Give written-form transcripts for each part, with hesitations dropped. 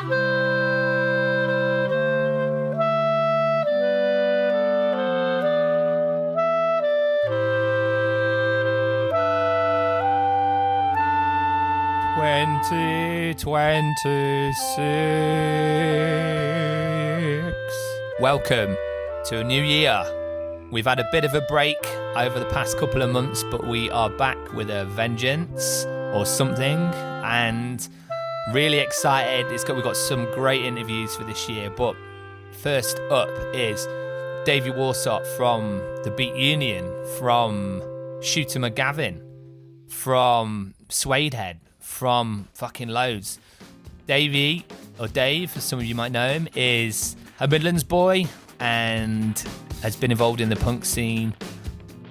Welcome to a new year. We've had a bit of a break over the past couple of months, but we are back with a vengeance or something, and really excited. We've got some great interviews for this year, but first up is Davey Warsop from the Beat Union, from Shooter McGavin, from Suede, from fucking loads. Davey, or Dave, as some of you might know him, is a Midlands boy and has been involved in the punk scene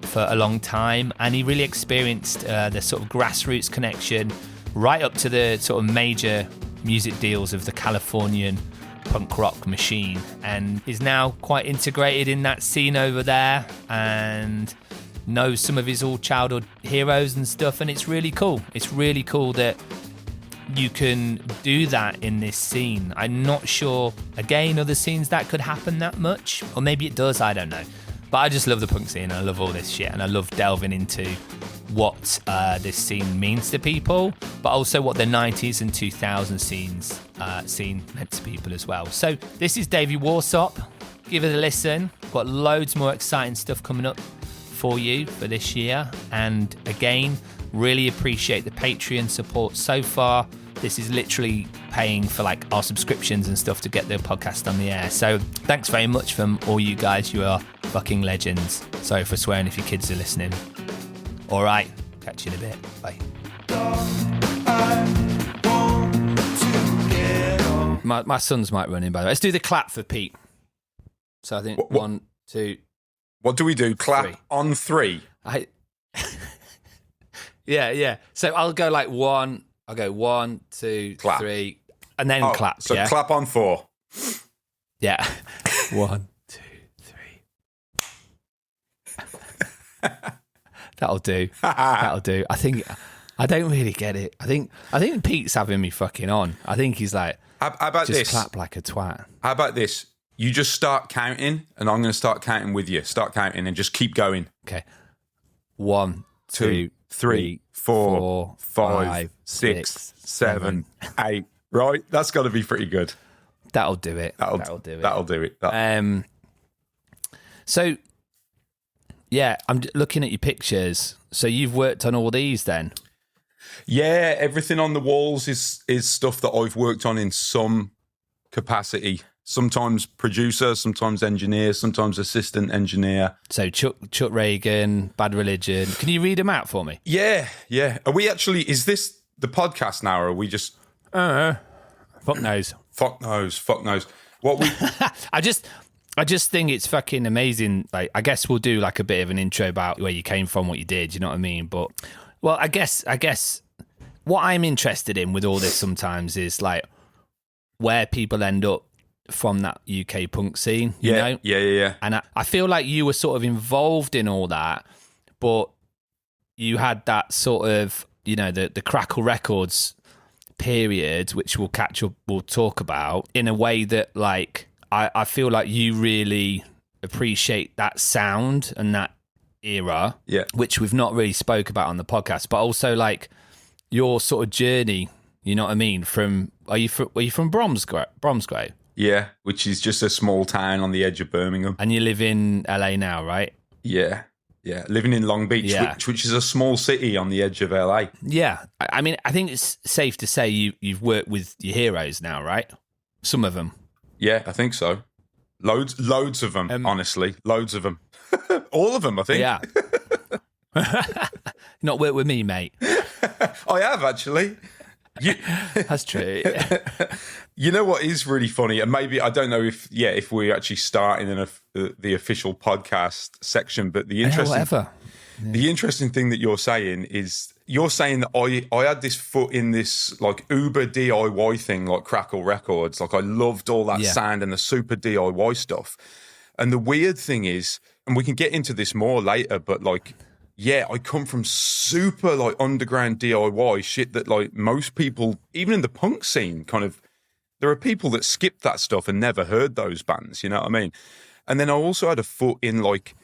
for a long time, and he really experienced the sort of grassroots connection right up to the sort of major music deals of the Californian punk rock machine, and is now quite integrated in that scene over there and knows some of his old childhood heroes and stuff, and it's really cool. It's really cool that you can do that in this scene. I'm not sure, again, other scenes that could happen that much, or maybe it does, I don't know. But I just love the punk scene, and I love all this shit, and I love delving into what this scene means to people, but also what the 90s and 2000s scene meant to people as well. So this is Davey Warsop. Give it a listen. Got loads more exciting stuff coming up for you for this year, and again, really appreciate the Patreon support so far. This is literally paying for like our subscriptions and stuff to get the podcast on the air. So thanks very much from all you guys. You are fucking legends. Sorry for swearing if your kids are listening. All right, catch you in a bit. Bye. My sons might run in, by the way. Let's do the clap for Pete. So I think what, 1, 2. What do we do? Clap 3. on 3. Yeah. So I'll go like 1. I'll go 1, 2, clap. 3, and then clap. So yeah? clap on 4. Yeah. 1, 2, 3. That'll do. That'll do. I don't really get it. I think Pete's having me fucking on. I think he's like, how about just this? Clap like a twat. How about this? You just start counting, and I'm going to start counting with you. Start counting and just keep going. Okay. 1, 2, 3, 4, 5, 6, 7, 8. Right? That's got to be pretty good. That'll do it. That'll do it. So, yeah, I'm looking at your pictures. So you've worked on all these then? Yeah, everything on the walls is stuff that I've worked on in some capacity. Sometimes producer, sometimes engineer, sometimes assistant engineer. So Chuck Reagan, Bad Religion. Can you read them out for me? Yeah. Are we actually, is this the podcast now, or are we just... Fuck knows. Fuck knows. What we... I just think it's fucking amazing. Like, I guess we'll do like a bit of an intro about where you came from, what you did, you know what I mean? But, well, I guess what I'm interested in with all this sometimes is like where people end up from that UK punk scene, you know? Yeah. And I feel like you were sort of involved in all that, but you had that sort of, you know, the Crackle Records period, which we'll talk about, in a way that like I feel like you really appreciate that sound and that era, which we've not really spoke about on the podcast, but also like your sort of journey, you know what I mean? Are you from Bromsgrove? Yeah, which is just a small town on the edge of Birmingham. And you live in LA now, right? Yeah, living in Long Beach, which is a small city on the edge of LA. Yeah, I mean, I think it's safe to say you've worked with your heroes now, right? Some of them. Yeah, I think so. Loads of them, honestly. Loads of them. All of them, I think. Yeah. Not worked with me, mate. I have, actually. That's true. You know what is really funny, and maybe I don't know if we're actually starting in the official podcast section, but the interesting thing that you're saying is that I had this foot in this like uber DIY thing, like Crackle Records. Like I loved all that sound and the super DIY stuff. And the weird thing is, and we can get into this more later, but like, yeah, I come from super like underground DIY shit that like most people, even in the punk scene, kind of there are people that skipped that stuff and never heard those bands, you know what I mean? And then I also had a foot in like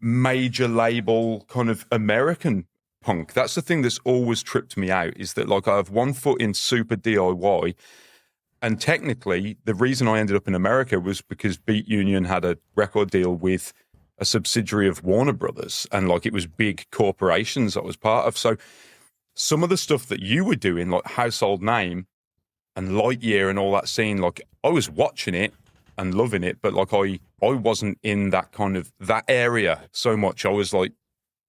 major label kind of American punk. That's the thing that's always tripped me out, is that like I have one foot in super DIY. And technically, the reason I ended up in America was because Beat Union had a record deal with a subsidiary of Warner Brothers. And like it was big corporations I was part of. So some of the stuff that you were doing, like Household Name and Lightyear and all that scene, like I was watching it and loving it, but like I wasn't in that kind of that area so much. I was like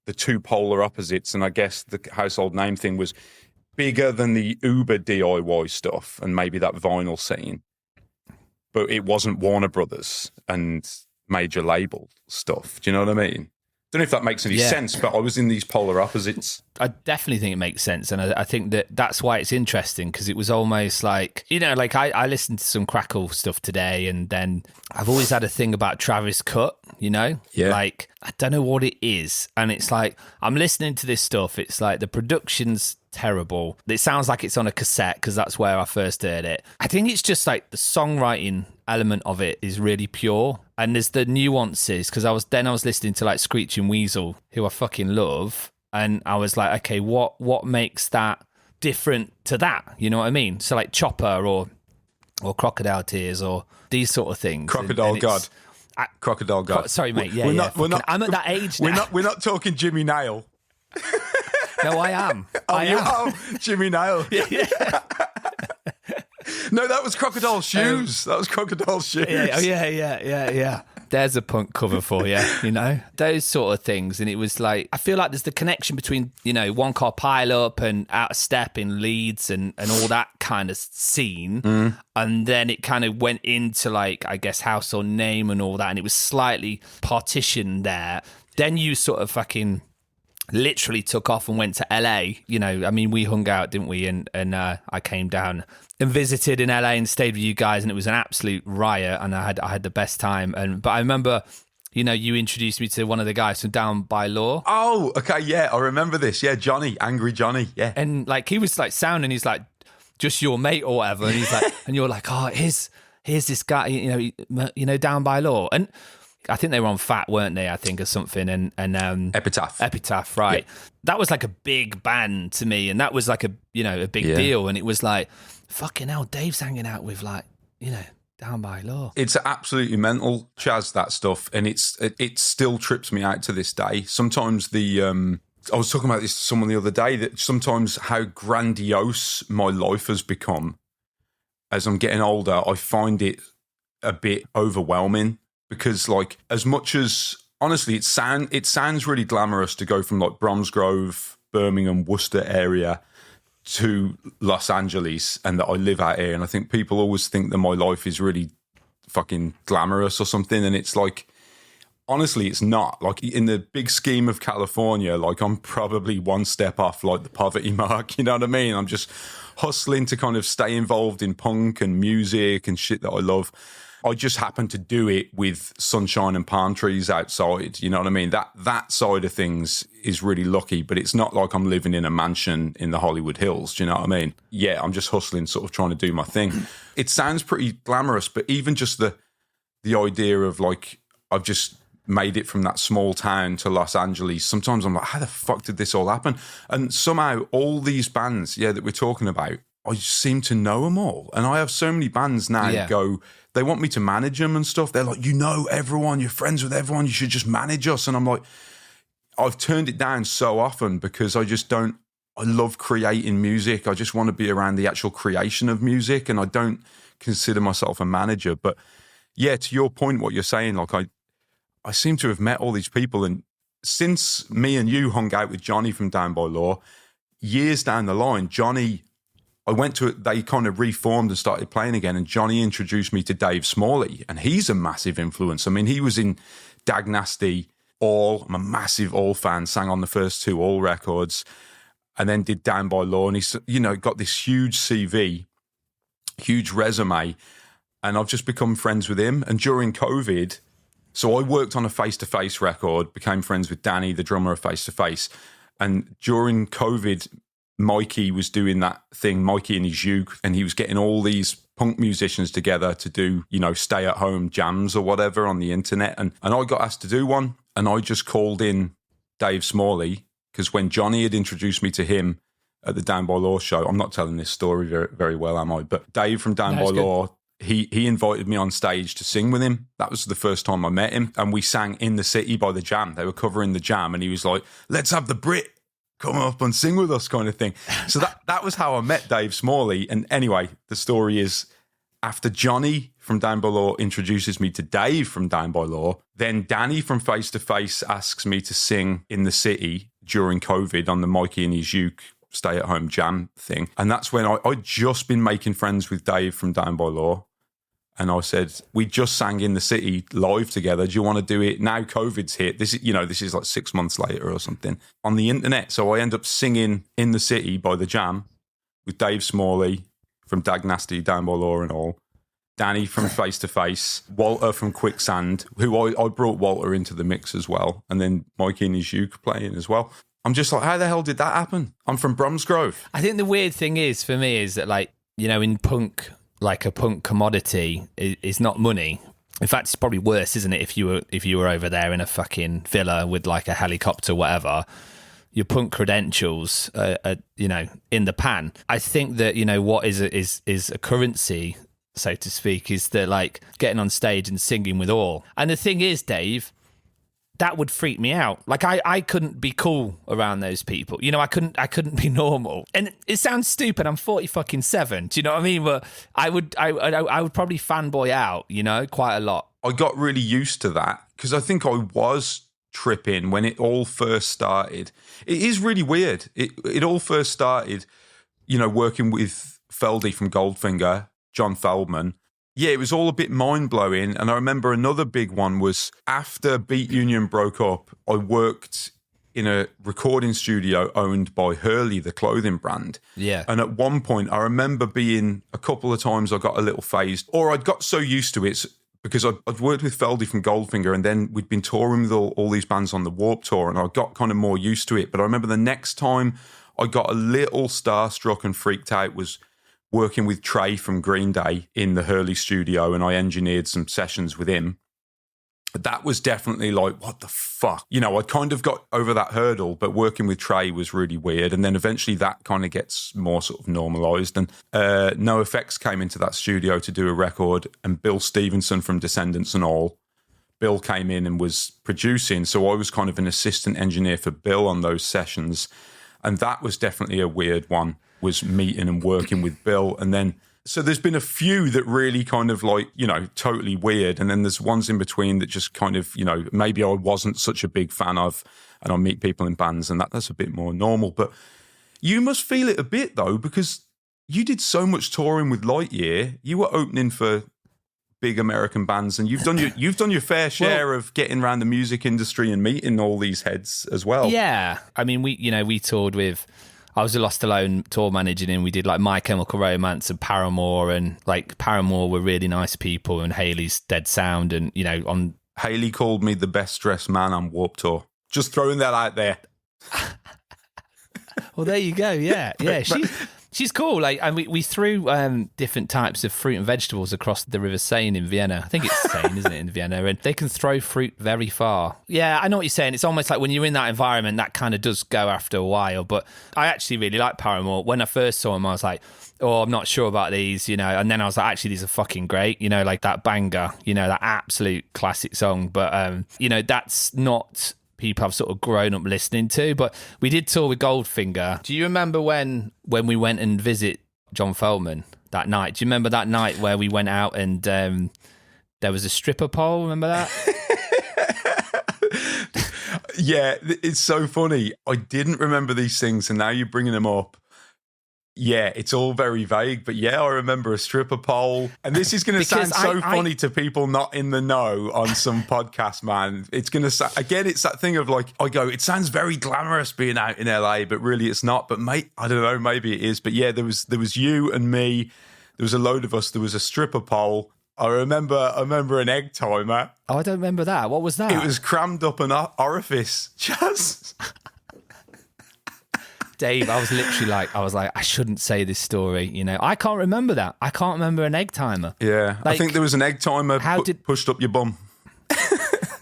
the two polar opposites, and I guess the Household Name thing was bigger than the Uber DIY stuff and maybe that vinyl scene, but it wasn't Warner Brothers and major label stuff. Do you know what I mean? Don't know if that makes any sense, but I was in these polar opposites. I definitely think it makes sense, and I think that's why it's interesting, because it was almost like, you know, like I listened to some Crackle stuff today, and then I've always had a thing about Travis Cut, you know? Yeah. Like, I don't know what it is, and it's like, I'm listening to this stuff, it's like the production's terrible. It sounds like it's on a cassette, because that's where I first heard it. I think it's just like the songwriting element of it is really pure, and there's the nuances, because I was listening to like Screeching Weasel, who I fucking love, and I was like, okay, what makes that different to that, you know what I mean? So like Chopper or Crocodile Tears or these sort of things. Crocodile God. Crocodile God. Sorry, mate. I'm at that age now. We're not talking Jimmy Nail. No, I am. Jimmy Nail. Yeah. No, that was Crocodile Shoes. That was Crocodile Shoes. Yeah. There's a punk cover for you, you know? Those sort of things. And it was like, I feel like there's the connection between, you know, One Car Pile Up and Out of Step in Leeds and all that kind of scene. Mm. And then it kind of went into like, I guess, Household Name and all that. And it was slightly partitioned there. Then you sort of fucking literally took off and went to LA. You know, I mean, we hung out, didn't we? And I came down and visited in LA and stayed with you guys, and it was an absolute riot, and I had the best time. But I remember, you know, you introduced me to one of the guys from Down by Law. Oh, okay, yeah, I remember this. Yeah, Johnny, Angry Johnny, yeah. And like he was like sounding, he's like, just your mate or whatever, and he's like, and you're like, oh, here's this guy, you know, Down by Law, and I think they were on Fat, weren't they? I think, or something, and Epitaph, right? Yeah. That was like a big band to me, and that was like a big deal, and it was like, fucking hell, Dave's hanging out with like, you know, Down by Law. It's absolutely mental, Chaz, that stuff, and it still trips me out to this day. Sometimes I was talking about this to someone the other day, that sometimes how grandiose my life has become as I'm getting older, I find it a bit overwhelming. Because, like, as much as, honestly, it sounds really glamorous to go from, like, Bromsgrove, Birmingham, Worcester area to Los Angeles, and that I live out here. And I think people always think that my life is really fucking glamorous or something. And it's like, honestly, it's not. Like, in the big scheme of California, like, I'm probably one step off, like, the poverty mark. You know what I mean? I'm just hustling to kind of stay involved in punk and music and shit that I love. I just happen to do it with sunshine and palm trees outside. You know what I mean? That side of things is really lucky, but it's not like I'm living in a mansion in the Hollywood Hills. Do you know what I mean? Yeah, I'm just hustling, sort of trying to do my thing. It sounds pretty glamorous, but even just the idea of like, I've just made it from that small town to Los Angeles. Sometimes I'm like, how the fuck did this all happen? And somehow all these bands, that we're talking about, I seem to know them all. And I have so many bands now they want me to manage them and stuff. They're like, you know everyone, you're friends with everyone, you should just manage us. And I'm like, I've turned it down so often because I love creating music. I just want to be around the actual creation of music, and I don't consider myself a manager. But yeah, to your point, what you're saying, like I seem to have met all these people. And since me and you hung out with Johnny from Down by Law, years down the line, they kind of reformed and started playing again, and Johnny introduced me to Dave Smalley, and he's a massive influence. I mean, he was in Dag Nasty, I'm a massive All fan, sang on the first two All records, and then did Down by Law, and he's, got this huge CV, huge resume, and I've just become friends with him. And during COVID, so I worked on a Face to Face record, became friends with Danny, the drummer of Face to Face, and during COVID, Mikey was doing that thing, Mikey and his uke, and he was getting all these punk musicians together to do, stay-at-home jams or whatever on the internet. And I got asked to do one, and I just called in Dave Smalley, because when Johnny had introduced me to him at the Down by Law show, I'm not telling this story very, very well, am I? But Dave from Down by Law, he invited me on stage to sing with him. That was the first time I met him. And we sang In the City by the Jam. They were covering the Jam, and he was like, let's have the Brit come up and sing with us, kind of thing. So that was how I met Dave Smalley. And anyway, the story is, after Johnny from Down by Law introduces me to Dave from Down by Law, then Danny from Face to Face asks me to sing In the City during COVID on the Mikey and his uke stay-at-home jam thing. And that's when I'd just been making friends with Dave from Down by Law. And I said, we just sang In the City live together. Do you want to do it now? COVID's hit. This is like 6 months later or something on the internet. So I end up singing In the City by the Jam with Dave Smalley from Dag Nasty, Down by Law and all. Danny from Face to Face, Walter from Quicksand, who I brought Walter into the mix as well. And then Mikey and his uke playing as well. I'm just like, how the hell did that happen? I'm from Bromsgrove. I think the weird thing is, for me, is that, like, in punk, like a punk commodity is not money. In fact, it's probably worse, isn't it? If you were over there in a fucking villa with like a helicopter, whatever, your punk credentials are in the pan. I think that what is a currency, so to speak, is that, like, getting on stage and singing with all. And the thing is, Dave, that would freak me out. Like, I couldn't be cool around those people. I couldn't be normal. And it sounds stupid. I'm 47. Do you know what I mean? But I would probably fanboy out, quite a lot. I got really used to that because I think I was tripping when it all first started. It is really weird. It all first started, working with Feldy from Goldfinger, John Feldman. Yeah, it was all a bit mind-blowing. And I remember another big one was after Beat Union broke up, I worked in a recording studio owned by Hurley, the clothing brand. Yeah. And at one point, I remember being a couple of times I got a little phased, or I'd got so used to it because I'd worked with Feldy from Goldfinger, and then we'd been touring with all these bands on the Warp Tour, and I got kind of more used to it. But I remember the next time I got a little starstruck and freaked out was working with Trey from Green Day in the Hurley studio, and I engineered some sessions with him. That was definitely like, what the fuck? I kind of got over that hurdle, but working with Trey was really weird. And then eventually that kind of gets more sort of normalized. And No Effects came into that studio to do a record, and Bill Stevenson from Descendants and all, Bill came in and was producing. So I was kind of an assistant engineer for Bill on those sessions. And that was definitely a weird one, was meeting and working with Bill. And then, so there's been a few that really kind of like, totally weird. And then there's ones in between that just kind of, maybe I wasn't such a big fan of, and I meet people in bands and that's a bit more normal. But you must feel it a bit though, because you did so much touring with Lightyear. You were opening for big American bands, and you've done your fair share of getting around the music industry and meeting all these heads as well. Yeah. I mean, we toured with, I was a Lost Alone tour managing, and we did like My Chemical Romance and Paramore, and like Paramore were really nice people, and Hayley's Dead Sound, and on Hayley called me the best dressed man on Warped Tour. Just throwing that out there. Well, there you go. Yeah. She's cool. Like, and we threw different types of fruit and vegetables across the River Seine in Vienna. I think it's Seine, isn't it, in Vienna? And they can throw fruit very far. Yeah, I know what you're saying. It's almost like when you're in that environment, that kind of does go after a while. But I actually really like Paramore. When I first saw them, I was like, oh, I'm not sure about these, And then I was like, actually, these are fucking great. Like that banger, that absolute classic song. But, that's not people I've sort of grown up listening to. But we did tour with Goldfinger. Do you remember when we went and visit John Feldman that night? Do you remember that night where we went out and there was a stripper pole? Remember that? Yeah, it's so funny. I didn't remember these things, and now you're bringing them up. Yeah, it's all very vague, but yeah, I remember a stripper pole. And this is going to sound so funny to people not in the know on some podcast, man. It's going to again, it's that thing of like, I go, it sounds very glamorous being out in LA, but really it's not. But mate, I don't know, maybe it is. But yeah, there was you and me. There was a load of us. There was a stripper pole. I remember an egg timer. Oh, I don't remember that. What was that? It was crammed up an orifice. Just... Dave, I was literally like, I shouldn't say this story. You know, I can't remember that. I can't remember an egg timer. Yeah, I think there was an egg timer pushed up your bum.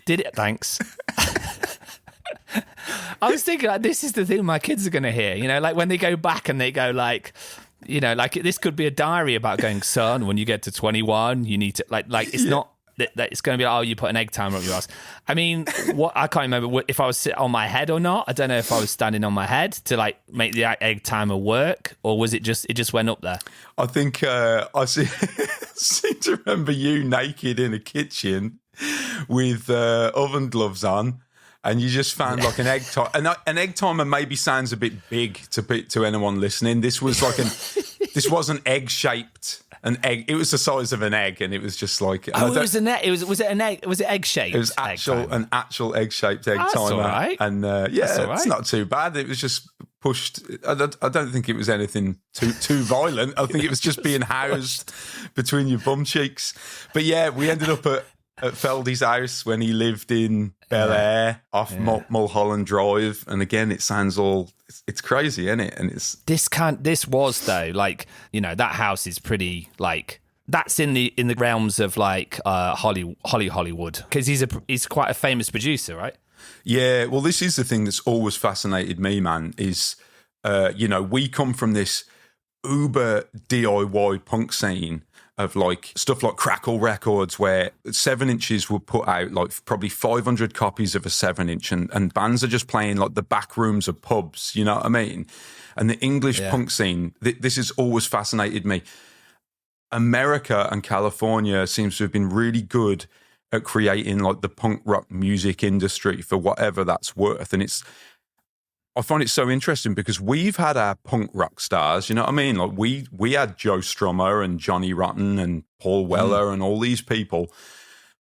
Did it? Thanks. I was thinking, like, this is the thing my kids are going to hear. You know, like when they go back and they go like, you know, like this could be a diary about going, son, when you get to 21, you need to like it's not that it's going to be like, oh, you put an egg timer up your ass. I mean, I can't remember if I was sitting on my head or not. I don't know if I was standing on my head to like make the egg timer work, or was it just went up there? I think I seem to remember you naked in a kitchen with oven gloves on. And you just found like an egg timer. An egg timer maybe sounds a bit big to anyone listening. This was like this wasn't egg shaped. An egg. It was the size of an egg, and it was just like. Oh, it was an egg. Was it an egg? Was it egg shaped? It was an actual egg shaped egg timer. All right. And it's not too bad. It was just pushed. I don't think it was anything too violent. I think it was just being housed between your bum cheeks. But yeah, we ended up at Feldy's house when he lived in Bel Air off Mulholland Drive, and again, it sounds it's crazy, isn't it? And it's this was though, like, you know, that house is pretty like that's in the realms of like Hollywood, because he's quite a famous producer, right? Yeah, well, this is the thing that's always fascinated me, man. Is you know, we come from this uber DIY punk scene of like stuff like Crackle Records, where 7 inches were put out like probably 500 copies of a 7-inch, and bands are just playing like the back rooms of pubs, you know what I mean? And the English punk scene, this has always fascinated me. America and California seems to have been really good at creating like the punk rock music industry for whatever that's worth. And I find it so interesting because we've had our punk rock stars, you know what I mean? Like we had Joe Strummer and Johnny Rotten and Paul Weller and all these people.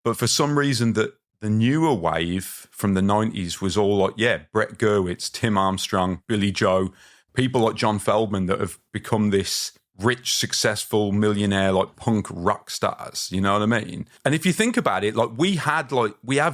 But for some reason the newer wave from the 90s was all like, Brett Gurewitz, Tim Armstrong, Billy Joe, people like John Feldman that have become this rich, successful, millionaire, like punk rock stars, you know what I mean? And if you think about it, like we have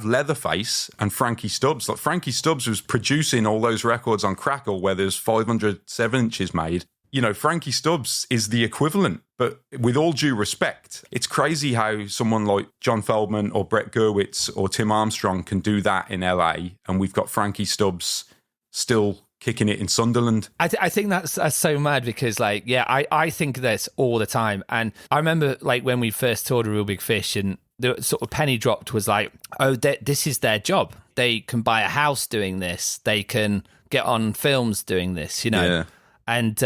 Leatherface and Frankie Stubbs. Like Frankie Stubbs was producing all those records on Crackle where there's 500 7-inches made. You know, Frankie Stubbs is the equivalent, but with all due respect, it's crazy how someone like John Feldman or Brett Gurewitz or Tim Armstrong can do that in LA, and we've got Frankie Stubbs still kicking it in Sunderland. I think that's so mad because, like, I think this all the time. And I remember, like, when we first toured a Real Big Fish and the sort of penny dropped was like, oh, this is their job. They can buy a house doing this. They can get on films doing this, you know? Yeah. And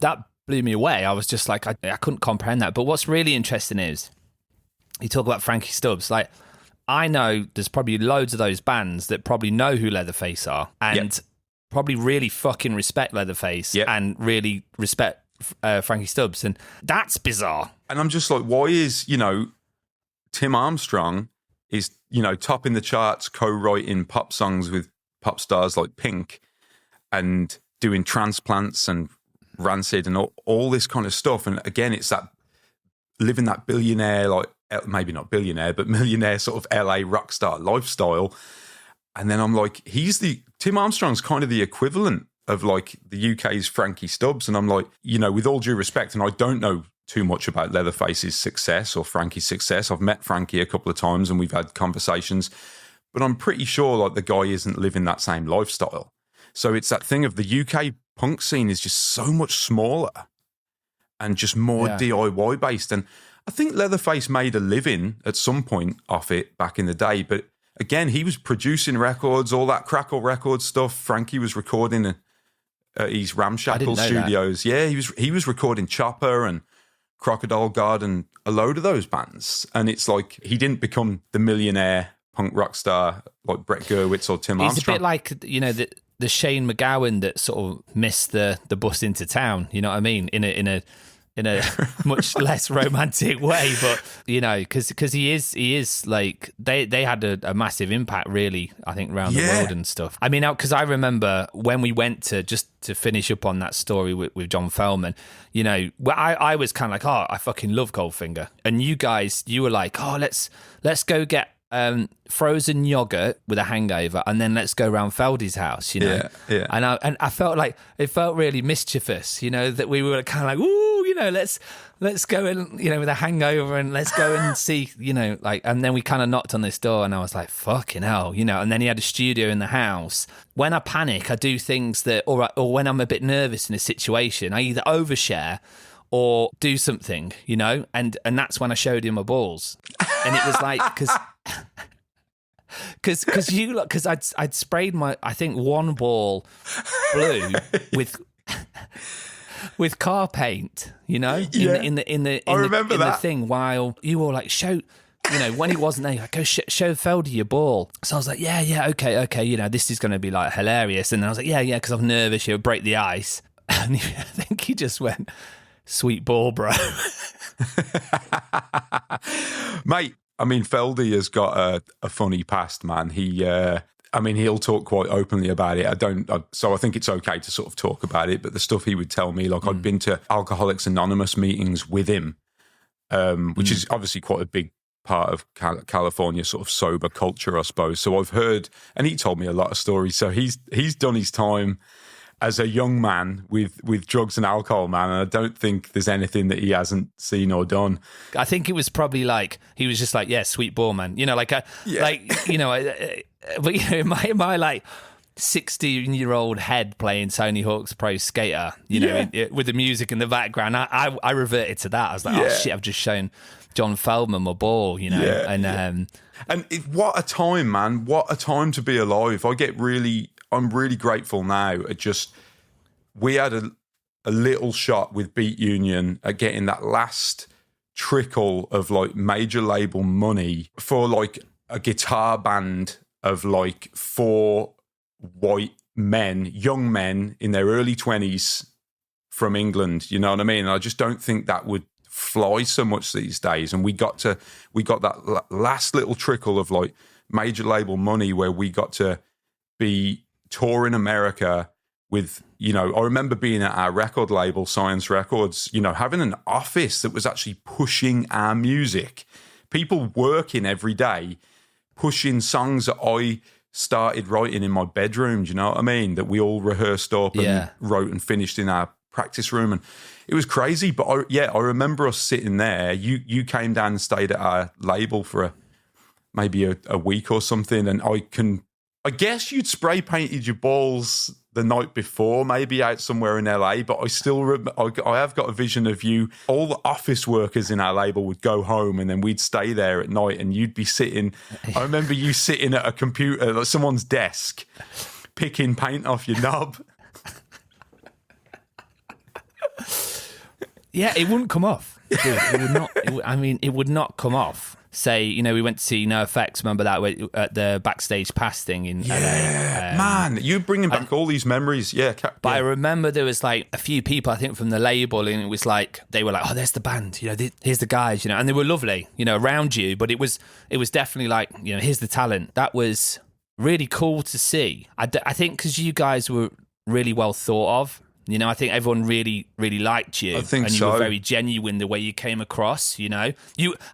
that blew me away. I was just like, I couldn't comprehend that. But what's really interesting is, you talk about Frankie Stubbs, like, I know there's probably loads of those bands that probably know who Leatherface are and probably really fucking respect Leatherface and really respect Frankie Stubbs. And that's bizarre. And I'm just like, why is, you know, Tim Armstrong is, you know, topping the charts, co-writing pop songs with pop stars like Pink and doing Transplants and Rancid and all this kind of stuff. And again, it's that living that billionaire, like maybe not billionaire, but millionaire sort of LA rock star lifestyle. And then I'm like, Tim Armstrong's kind of the equivalent of like the UK's Frankie Stubbs. And I'm like, you know, with all due respect, and I don't know too much about Leatherface's success or Frankie's success. I've met Frankie a couple of times and we've had conversations, but I'm pretty sure like the guy isn't living that same lifestyle. So it's that thing of the UK punk scene is just so much smaller and just more DIY based. And I think Leatherface made a living at some point off it back in the day, but again, he was producing records, all that Crackle Records stuff. Frankie was recording at his ramshackle studios. That. Yeah, he was recording Chopper and Crocodile God and a load of those bands. And it's like he didn't become the millionaire punk rock star like Brett Gurewitz or Tim Armstrong. He's a bit like, you know, the Shane MacGowan that sort of missed the bus into town. You know what I mean? In a much less romantic way, but you know, because he is like they had a massive impact, really, I think, around the world and stuff. I mean, because I remember when we went to just to finish up on that story with John Feldman, you know, I was kind of like, oh, I fucking love Goldfinger, and you were like, oh, let's go get frozen yogurt with a hangover, and then let's go around Feldy's house, you know. Yeah. And I felt like it felt really mischievous, you know, that we were kind of like, ooh, you know, let's go in, you know, with a hangover and let's go and see, you know, like. And then we kind of knocked on this door, and I was like, fucking hell, you know. And then he had a studio in the house. When I panic, I do things that, or when I'm a bit nervous in a situation, I either overshare or do something, you know, and that's when I showed him my balls, and it was like because I'd sprayed I think one ball blue with car paint, you know, in the thing, while you were like, show. You know, when he wasn't there, like, go show Feldy your ball. So I was like, yeah, okay, you know, this is going to be like hilarious. And then I was like, yeah, because I'm nervous, you'll break the ice. And I think he just went, sweet ball, bro. Mate, I mean, Feldy has got a funny past, man. He'll talk quite openly about it. So I think it's okay to sort of talk about it. But the stuff he would tell me, like I'd been to Alcoholics Anonymous meetings with him, which is obviously quite a big part of California sort of sober culture, I suppose. So I've heard, and he told me a lot of stories. So he's done his time as a young man with drugs and alcohol, man, and I don't think there's anything that he hasn't seen or done. I think it was probably like he was just like, yeah, sweet ball, man. You know, like you know, but you know, in my like 16-year-old head playing Tony Hawk's Pro Skater, you know, with the music in the background, I reverted to that. I was like, oh shit, I've just shown John Feldman my ball, you know, and what a time, man! What a time to be alive. I'm really grateful now at just, we had a little shot with Beat Union at getting that last trickle of like major label money for like a guitar band of like 4 white men, young men in their early 20s from England. You know what I mean? And I just don't think that would fly so much these days. And we got that last little trickle of like major label money where we got to be touring America with, you know, I remember being at our record label, Science Records, you know, having an office that was actually pushing our music, people working every day, pushing songs that I started writing in my bedroom, do you know what I mean? That we all rehearsed up and wrote and finished in our practice room. And it was crazy. But I remember us sitting there. You came down and stayed at our label for maybe a week or something. And I guess you'd spray painted your balls the night before, maybe out somewhere in LA, but I still I have got a vision of you. All the office workers in our label would go home, and then we'd stay there at night, and you'd be sitting. I remember you sitting at a computer, like someone's desk, picking paint off your knob. Yeah, it wouldn't come off. Dude, it would not. It would not come off. Say, you know, we went to see No Effects. Remember that at the Backstage Pass thing in LA? Man, you're bringing back all these memories. But I remember there was like a few people, I think, from the label, and it was like they were like, "Oh, there's the band. You know, here's the guys. You know," and they were lovely, you know, around you. But it was definitely like, you know, here's the talent. That was really cool to see. I think because you guys were really well thought of. You know, I think everyone really, really liked you. I think and so. You were very genuine the way you came across, you know.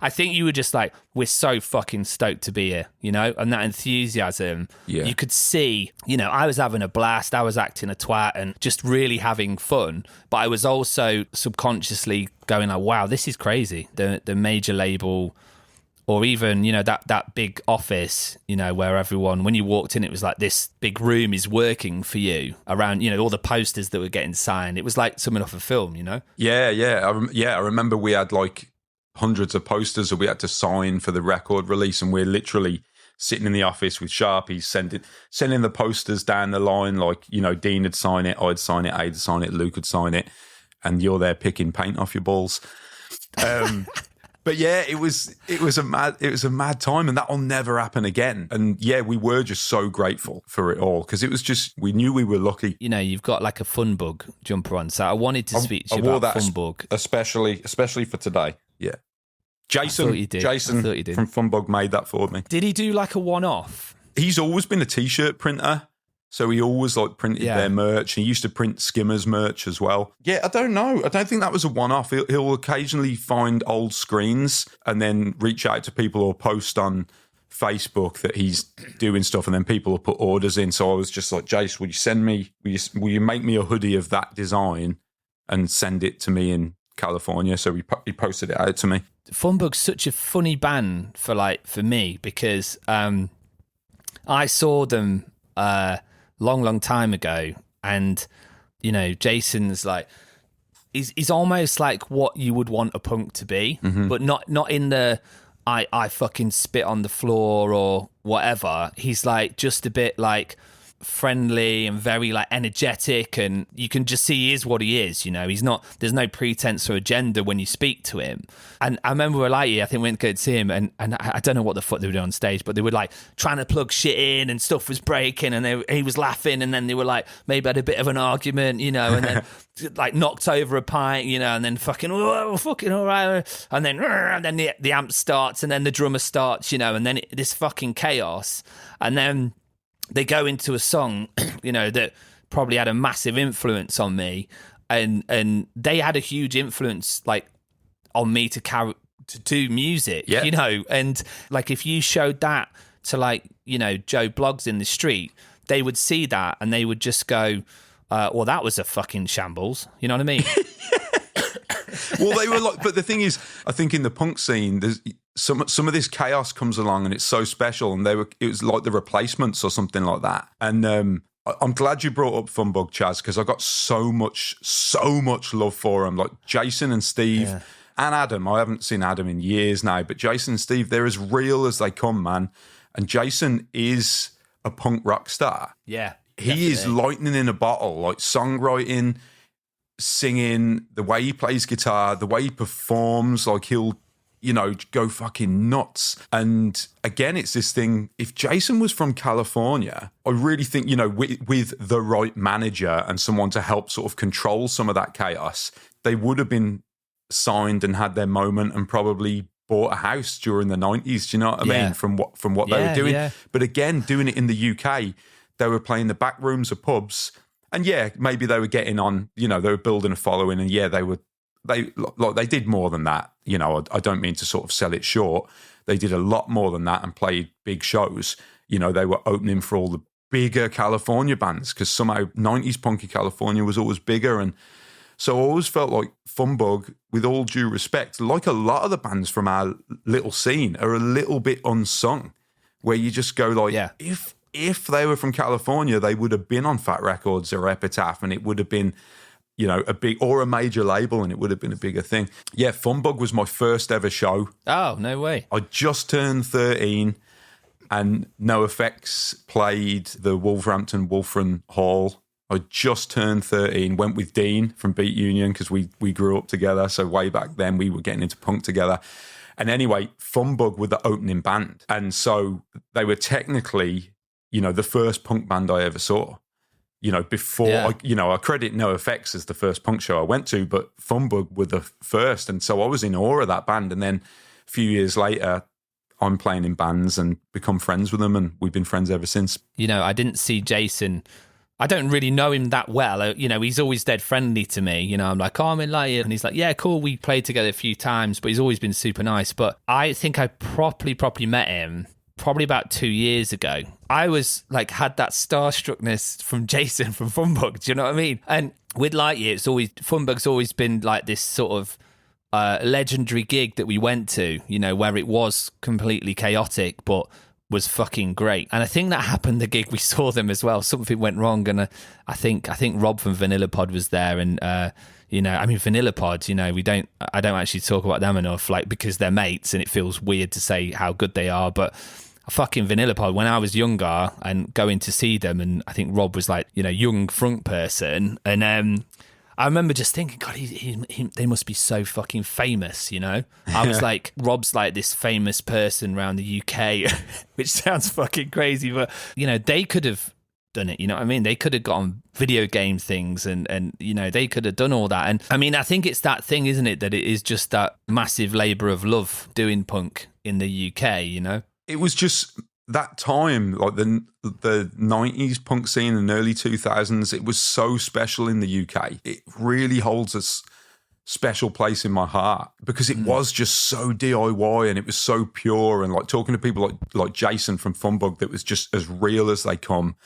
I think you were just like, we're so fucking stoked to be here, you know. And that enthusiasm, you could see, you know, I was having a blast. I was acting a twat and just really having fun. But I was also subconsciously going like, wow, this is crazy. The major label, or even, you know, that big office, you know, where everyone, when you walked in, it was like this big room is working for you around, you know, all the posters that were getting signed. It was like something off a film, you know? I remember we had like hundreds of posters that we had to sign for the record release, and we're literally sitting in the office with Sharpies, sending the posters down the line. Like, you know, Dean would sign it, I'd sign it, Aid would sign it, Luke would sign it, and you're there picking paint off your balls. But yeah, it was a mad time, and that'll never happen again. And yeah, we were just so grateful for it all, because it was just, we knew we were lucky. You know, you've got like a Fun Bug jumper on, so I wanted to speak to you about Fun Bug, especially for today. Yeah, Jason from Fun Bug made that for me. Did he do like a one-off? He's always been a t-shirt printer. So he always like printed their merch. He used to print Skimmers merch as well. Yeah, I don't know. I don't think that was a one-off. He'll occasionally find old screens and then reach out to people or post on Facebook that he's doing stuff, and then people will put orders in. So I was just like, Jace, will you make me a hoodie of that design and send it to me in California? So he posted it out to me. Funbug's such a funny band for me, because I saw them long time ago, and Jason's like, he's almost like what you would want a punk to be, but not in the I fucking spit on the floor or whatever. He's like just a bit like friendly and very like energetic, and you can just see he is what he is. There's no pretense or agenda when you speak to him. And I remember I think we went to go see him, and I don't know what the fuck they were doing on stage, but they were like trying to plug shit in and stuff was breaking, and he was laughing, and then they were like maybe had a bit of an argument, and then like knocked over a pint, and then fucking all right, and then the amp starts, and then the drummer starts, and then this fucking chaos, and then they go into a song, that probably had a massive influence on me, and they had a huge influence, like, on me to do music, and like if you showed that to like, Joe Bloggs in the street, they would see that and they would just go, well, that was a fucking shambles. You know what I mean? Well, they were like, but the thing is, I think in the punk scene, there's some of this chaos comes along and it's so special, and it was like the Replacements or something like that. And I'm glad you brought up Funbug, Chaz, because I got so much love for them. Like Jason and Steve and Adam. I haven't seen Adam in years now, but Jason and Steve, they're as real as they come, man. And Jason is a punk rock star. Yeah, he is lightning in a bottle, like songwriting, singing, the way he plays guitar, the way he performs, like he'll, go fucking nuts. And again, it's this thing, if Jason was from California, I really think, with the right manager and someone to help sort of control some of that chaos, they would have been signed and had their moment and probably bought a house during the 90s, do you know what I mean? From what they were doing. Yeah. But again, doing it in the UK, they were playing the back rooms of pubs. And maybe they were getting on, they were building a following, and they did more than that. I don't mean to sort of sell it short. They did a lot more than that and played big shows. They were opening for all the bigger California bands, because somehow 90s punky California was always bigger. And so I always felt like Funbug, with all due respect, like a lot of the bands from our little scene, are a little bit unsung, where you just go like, if they were from California, they would have been on Fat Records or Epitaph, and it would have been, a big or a major label, and it would have been a bigger thing. Yeah, Funbug was my first ever show. Oh, no way. I just turned 13, and NoFX played the Wolverhampton Wolfram Hall. I just turned 13, went with Dean from Beat Union, because we grew up together. So way back then, we were getting into punk together. And anyway, Funbug were the opening band. And so they were technically, the first punk band I ever saw. Before, I credit NoFX as the first punk show I went to, but Funbug were the first. And so I was in awe of that band. And then a few years later, I'm playing in bands and become friends with them, and we've been friends ever since. I didn't see Jason. I don't really know him that well. He's always dead friendly to me. I'm like, I'm in like, and he's like, yeah, cool. We played together a few times, but he's always been super nice. But I think I properly met him probably about 2 years ago. I was like, had that starstruckness from Jason from Funbug. Do you know what I mean? And with Lightyear, Funbug's always been like this sort of legendary gig that we went to, where it was completely chaotic, but was fucking great. And I think that happened the gig we saw them as well. Something went wrong, and I think Rob from Vanilla Pod was there, and Vanilla Pod, I don't actually talk about them enough, like, because they're mates, and it feels weird to say how good they are, but fucking Vanilla Pod, when I was younger and going to see them, and I think Rob was like, young front person, and I remember just thinking, God, they must be so fucking famous, I was like, Rob's like this famous person around the UK, which sounds fucking crazy, but, they could have done it, you know what I mean? They could have got on video game things, and they could have done all that. And I mean, I think it's that thing, isn't it, that it is just that massive labour of love doing punk in the UK, It was just that time, like the 90s punk scene and early 2000s, it was so special in the UK. It really holds us special place in my heart because it was just so DIY and it was so pure, and like talking to people like Jason from Funbug, that was just as real as they come,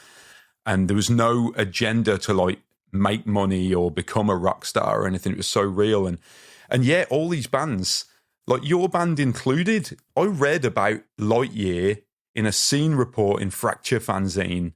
and there was no agenda to like make money or become a rock star or anything. It was so real, and yeah, all these bands, like your band included, I read about Lightyear in a scene report in Fracture Fanzine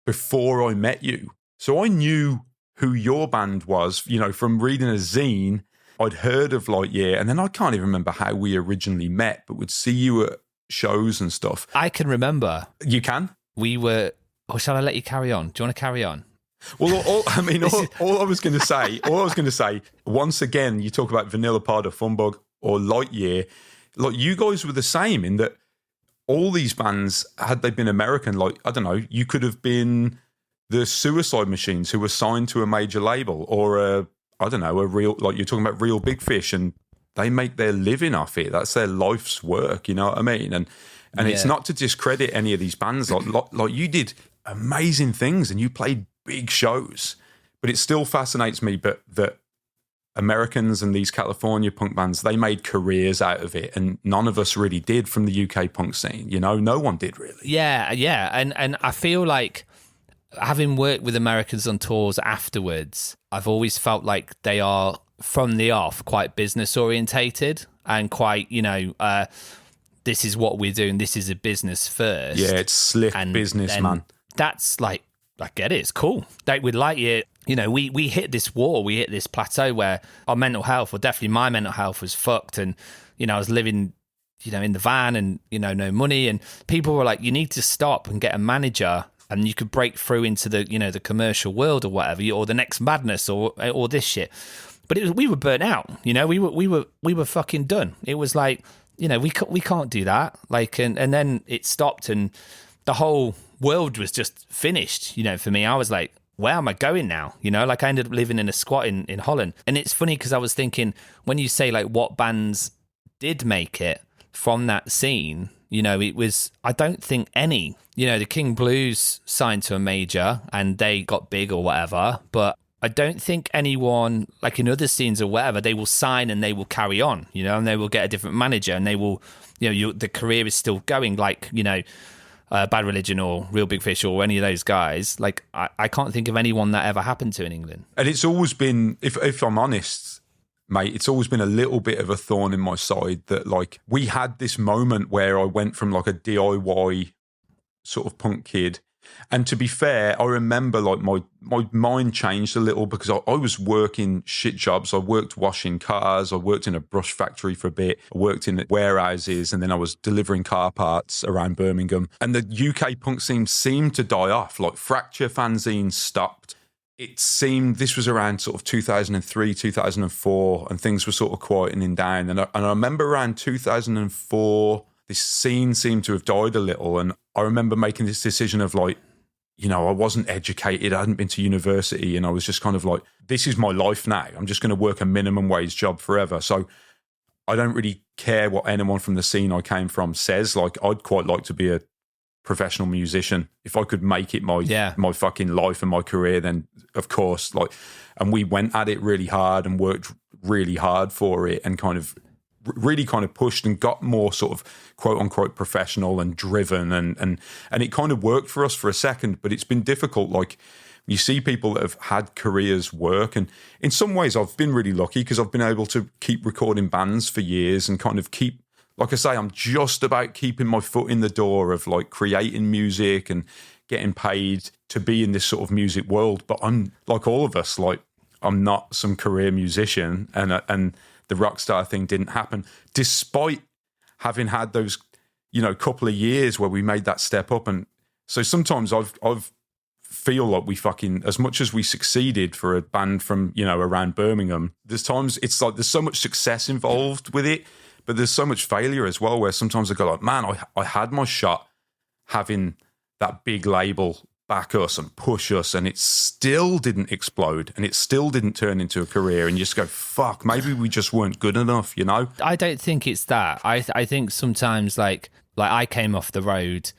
before I met you, so I knew who your band was, you know, from reading a zine. I'd heard of Lightyear, and then I can't even remember how we originally met, but would see you at shows and stuff. I can remember. You can? We were... Or shall I let you carry on? Do you want to carry on? Well, all I was going to say, once again, you talk about Vanilla Pod or Funbug or Lightyear, like you guys were the same in that all these bands, had they been American, like, I don't know, you could have been the Suicide Machines who were signed to a major label, or a real, like you're talking about Real Big Fish, and they make their living off it. That's their life's work, you know what I mean? And it's not to discredit any of these bands, like you did amazing things and you played big shows, but it still fascinates me that Americans and these California punk bands, they made careers out of it, and none of us really did from the UK punk scene, you know? No one did really. Yeah, and I feel like, having worked with Americans on tours afterwards, I've always felt like they are, from the off, quite business orientated and quite, you know, this is what we're doing, this is a business first. Yeah, it's slick business, man. That's like, I get it, it's cool. Like with Lightyear, you know, we hit this wall, we hit this plateau where our mental health, or definitely my mental health, was fucked. And, you know, I was living, you know, in the van and, you know, no money. And people were like, you need to stop and get a manager, and you could break through into the, you know, the commercial world or whatever, or the next madness or this shit. But we were burnt out, you know, we were fucking done. It was like, you know, we can't do that. Like, and then it stopped, and the whole world was just finished. You know, for me, I was like, where am I going now? You know, like I ended up living in a squat in Holland. And it's funny because I was thinking, when you say like what bands did make it from that scene, you know, it was, I don't think any, you know, the King Blues signed to a major and they got big or whatever, but I don't think anyone, like in other scenes or whatever, they will sign and they will carry on, you know, and they will get a different manager and they will, you know, the career is still going, like, you know, Bad Religion or Real Big Fish or any of those guys. Like, I can't think of anyone that ever happened to in England. And it's always been, if I'm honest, mate, it's always been a little bit of a thorn in my side that, like, we had this moment where I went from like a DIY sort of punk kid. And to be fair, I remember like my mind changed a little because I was working shit jobs. I worked washing cars. I worked in a brush factory for a bit. I worked in warehouses, and then I was delivering car parts around Birmingham. And the UK punk scene seemed to die off. Like Fracture Fanzine stopped. It seemed this was around sort of 2003, 2004, and things were sort of quietening down. And I remember around 2004, this scene seemed to have died a little. And I remember making this decision of like, you know, I wasn't educated. I hadn't been to university. And I was just kind of like, this is my life now. I'm just going to work a minimum wage job forever. So I don't really care what anyone from the scene I came from says. Like, I'd quite like to be a professional musician. If I could make it my fucking life and my career, then of course, like, and we went at it really hard and worked really hard for it and kind of really kind of pushed and got more sort of quote unquote professional and driven and it kind of worked for us for a second, but it's been difficult. Like, you see people that have had careers work, and in some ways I've been really lucky because I've been able to keep recording bands for years and kind of keep, like I say, I'm just about keeping my foot in the door of like creating music and getting paid to be in this sort of music world. But I'm like all of us, like I'm not some career musician, and the rock star thing didn't happen, despite having had those, you know, couple of years where we made that step up. And so sometimes I've feel like we fucking, as much as we succeeded for a band from, you know, around Birmingham, there's times it's like there's so much success involved with it, but there's so much failure as well, where sometimes I go like, man, I had my shot having that big label back us and push us, and it still didn't explode and it still didn't turn into a career, and you just go, fuck, maybe we just weren't good enough, you know? I don't think it's that. I think sometimes like I came off the road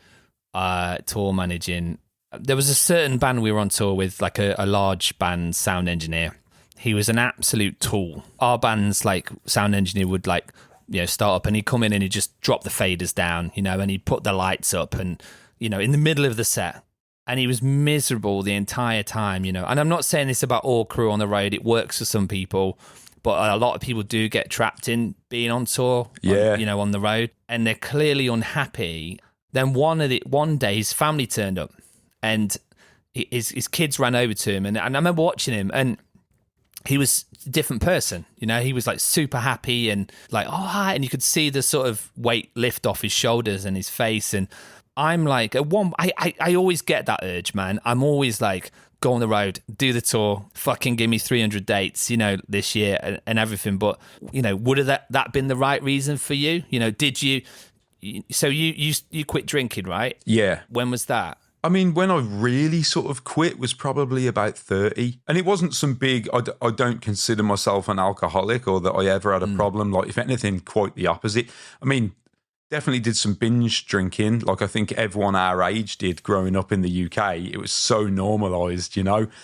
tour managing. There was a certain band we were on tour with, like a large band sound engineer. he was an absolute tool. Our band's like sound engineer would like, start up and he'd come in and he'd just drop the faders down, and he'd put the lights up and, in the middle of the set. And he was miserable the entire time, And I'm not saying this about all crew on the road. It works for some people, but a lot of people do get trapped in being on tour, on the road, and they're clearly unhappy. Then one day his family turned up and his kids ran over to him. And I remember watching him and he was a different person. He was like super happy and like, oh, hi. And you could see the sort of weight lift off his shoulders and his face. And I'm like, I always get that urge, man. I'm always like, go on the road, do the tour, fucking give me 300 dates, this year and everything. But, would have that been the right reason for you? Did you, so you quit drinking, right? Yeah. When was that? I mean, when I really sort of quit was probably about 30. And it wasn't some big, I don't consider myself an alcoholic or that I ever had a problem. Like, if anything, quite the opposite. I mean, definitely did some binge drinking, like I think everyone our age did growing up in the UK. It was so normalised,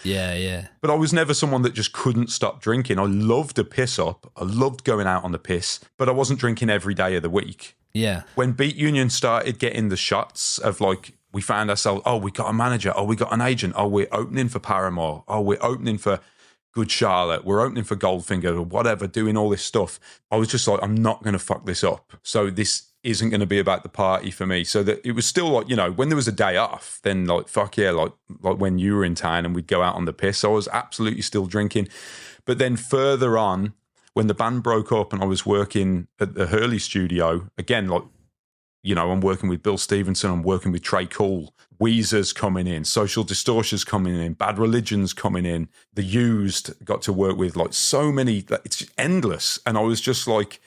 Yeah. But I was never someone that just couldn't stop drinking. I loved a piss up. I loved going out on the piss, but I wasn't drinking every day of the week. Yeah. When Beat Union started getting the shots of like, we found ourselves, oh, we got a manager. Oh, we got an agent. Oh, we're opening for Paramore. Oh, we're opening for Good Charlotte. We're opening for Goldfinger or whatever, doing all this stuff. I was just like, I'm not going to fuck this up. So this isn't going to be about the party for me. So that it was still like, when there was a day off, then like, fuck yeah, like when you were in town and we'd go out on the piss, I was absolutely still drinking. But then further on, when the band broke up and I was working at the Hurley studio, again, like, I'm working with Bill Stevenson, I'm working with Trey Cool, Weezer's coming in, Social Distortion's coming in, Bad Religion's coming in, The Used got to work with, like so many, it's endless. And I was just like,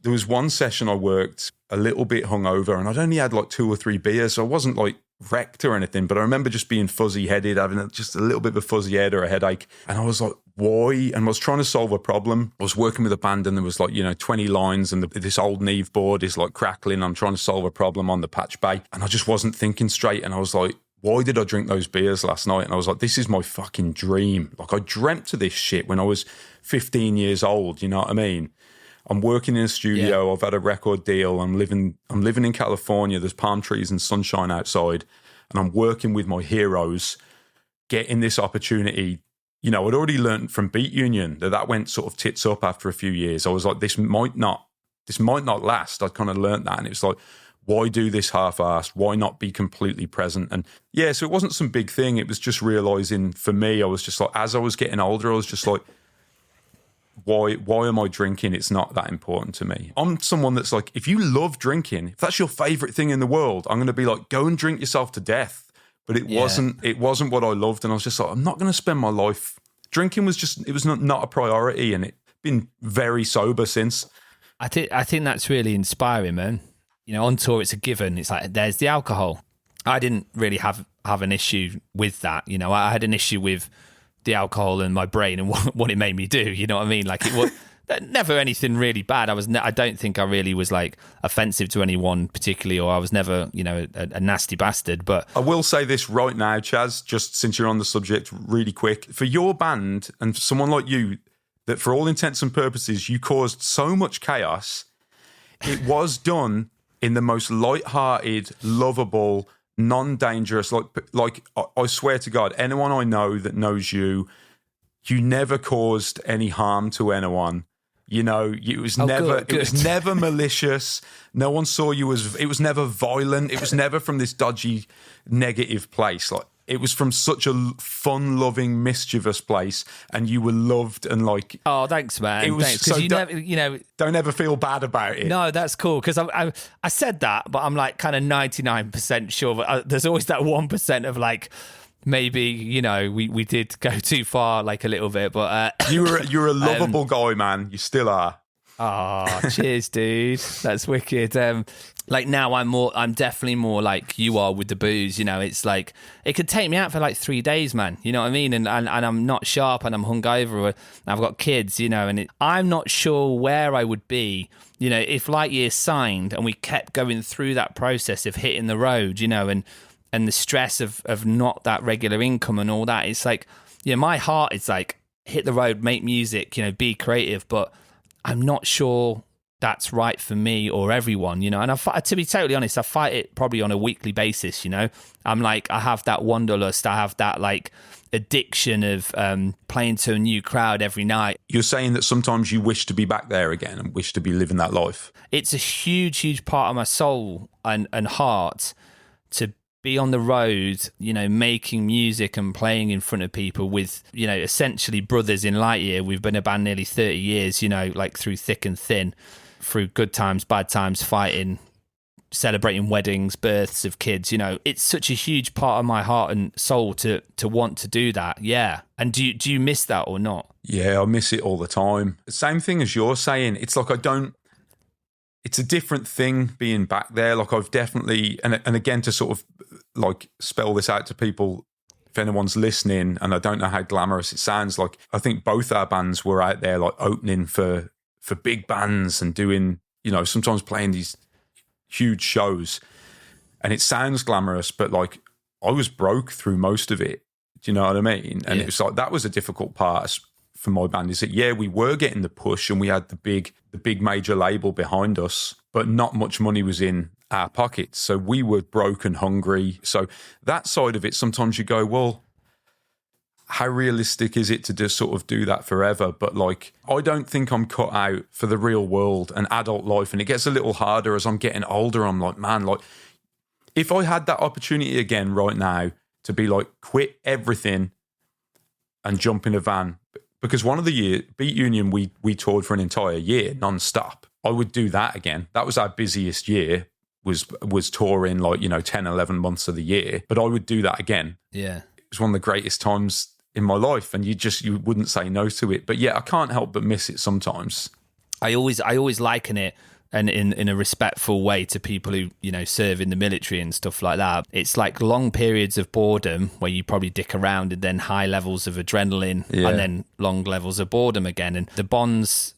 there was one session I worked a little bit hungover and I'd only had like 2 or 3 beers, so I wasn't like wrecked or anything, but I remember just being fuzzy headed, having just a little bit of a fuzzy head or a headache. And I was like, why? And I was trying to solve a problem. I was working with a band and there was like, 20 lines and this old Neve board is like crackling. I'm trying to solve a problem on the patch bay and I just wasn't thinking straight. And I was like, why did I drink those beers last night? And I was like, this is my fucking dream. Like I dreamt of this shit when I was 15 years old. You know what I mean? I'm working in a studio. Yeah. I've had a record deal. I'm living in California. There's palm trees and sunshine outside. And I'm working with my heroes, getting this opportunity. I'd already learned from Beat Union that went sort of tits up after a few years. I was like, this might not last. I kind of learned that. And it was like, why do this half-assed? Why not be completely present? And yeah, so it wasn't some big thing. It was just realizing for me, I was just like, as I was getting older, I was just like, why am I drinking? It's not that important to me. I'm someone that's like, if you love drinking, if that's your favorite thing in the world, I'm going to be like, go and drink yourself to death. But it wasn't what I loved. And I was just like, I'm not going to spend my life. Drinking was just, it was not a priority. And it's been very sober since. I think that's really inspiring, man. On tour, it's a given. It's like, there's the alcohol. I didn't really have an issue with that. I had an issue with the alcohol and my brain and what it made me do. You know what I mean? Like it was never anything really bad. I don't think I really was like offensive to anyone particularly, or I was never, a nasty bastard. But I will say this right now, Chaz, just since you're on the subject really quick, for your band and for someone like you, that for all intents and purposes, you caused so much chaos. It was done in the most light-hearted, lovable, non-dangerous, like I swear to God, anyone I know that knows you never caused any harm to anyone. It was It was never malicious. No one saw you as, it was never violent. It was never from this dodgy, negative place. Like it was from such a fun-loving, mischievous place, and you were loved and like. Oh, thanks, man. It was thanks. so. Don't ever feel bad about it. No, that's cool because I said that, but I'm like kind of 99% sure. But there's always that 1% of like. Maybe we did go too far, like a little bit, but you're a lovable guy, man. You still are. Oh, cheers, dude. That's wicked. Like now, I'm definitely more like you are with the booze. It's like it could take me out for like 3 days, man. You know what I mean? And I'm not sharp, and I'm hungover. I've got kids, and I'm not sure where I would be. If Lightyear signed and we kept going through that process of hitting the road, and the stress of not that regular income and all that, it's like, my heart is like hit the road, make music, be creative, but I'm not sure that's right for me or everyone, and to be totally honest, I fight it probably on a weekly basis. I'm like, I have that wanderlust, I have that like addiction of playing to a new crowd every night. You're saying that sometimes you wish to be back there again and wish to be living that life. It's a huge part of my soul and heart to be on the road, making music and playing in front of people with, essentially brothers in Lightyear. We've been a band nearly 30 years, like through thick and thin, through good times, bad times, fighting, celebrating weddings, births of kids. It's such a huge part of my heart and soul to want to do that. Yeah. And do you miss that or not? Yeah, I miss it all the time. Same thing as you're saying. It's like it's a different thing being back there. Like I've definitely, and again, to sort of like spell this out to people, if anyone's listening, and I don't know how glamorous it sounds, like I think both our bands were out there like opening for big bands and doing, sometimes playing these huge shows, and it sounds glamorous, but like I was broke through most of it. Do you know what I mean? And It was like, that was a difficult part for my band, is that, we were getting the push and we had the big major label behind us, but not much money was in our pockets. So we were broke and hungry. So that side of it, sometimes you go, well, how realistic is it to just sort of do that forever? But like, I don't think I'm cut out for the real world and adult life. And it gets a little harder as I'm getting older. I'm like, man, like if I had that opportunity again right now to be like, quit everything and jump in a van, because one of the years, Beat Union, we toured for an entire year non-stop. I would do that again. That was our busiest year, was touring like, 10, 11 months of the year. But I would do that again. Yeah. It was one of the greatest times in my life, and you wouldn't say no to it. But yeah, I can't help but miss it sometimes. I always liken it, and in a respectful way, to people who serve in the military and stuff like that. It's like long periods of boredom where you probably dick around, and then high levels of adrenaline, and then long levels of boredom again. And the bonds